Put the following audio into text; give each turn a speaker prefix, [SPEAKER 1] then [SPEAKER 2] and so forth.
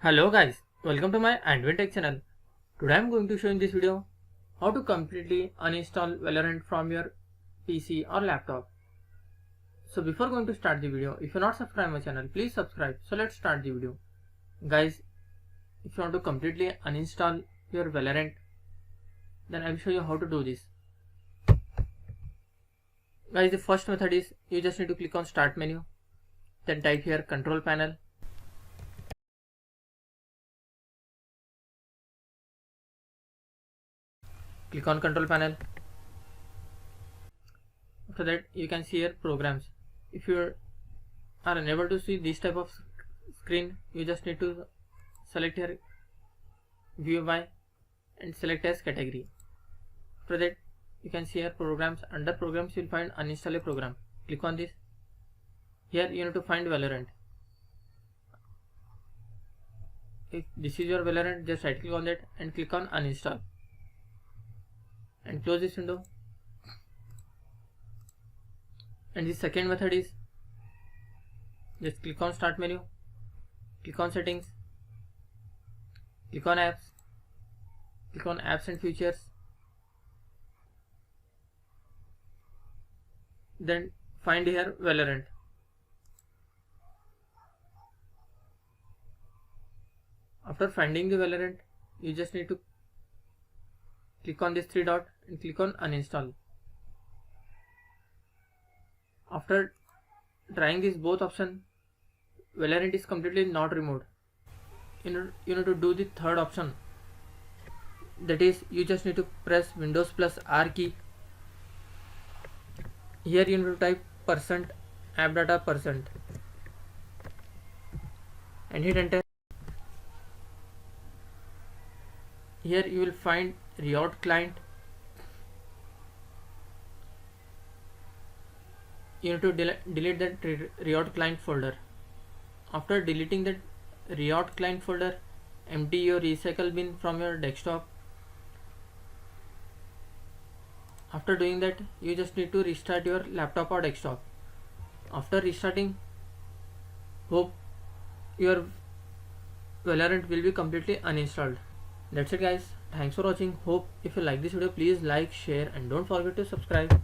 [SPEAKER 1] Hello guys, welcome to my AndWin Tech channel. Today I am going to show in this video how to completely uninstall Valorant from your PC or laptop. So before going to start the video, if you are not subscribed my channel, please subscribe. So let's start the video. Guys, if you want to completely uninstall your Valorant, then I will show you how to do this. Guys, the first method is you just need to click on start menu, then type here control panel. Click on control panel. After that you can see here programs. If you are unable to see this type of screen, you just need to select here view by and select as category. After that you can see here programs. Under programs you will find uninstall a program. Click on this. Here you need to find Valorant. If this is your Valorant, just right click on that and click on uninstall and close this window. And the second method is just click on start menu, click on settings, click on apps, click on apps and features, then find here Valorant. After finding the Valorant, you just need to click on this three dot and click on uninstall. After trying this both option, Valorant is completely not removed. You need to do the third option, that is you just need to press Windows plus R key. Here you need to type %appdata% and hit enter. Here you will find Riot client. You need to delete that Riot client folder. After deleting that Riot client folder, empty your recycle bin from your desktop. After doing that, you just need to restart your laptop or desktop. After restarting, hope your Valorant will be completely uninstalled. That's it guys. Thanks for watching. Hope if you like this video, please like, share and don't forget to subscribe.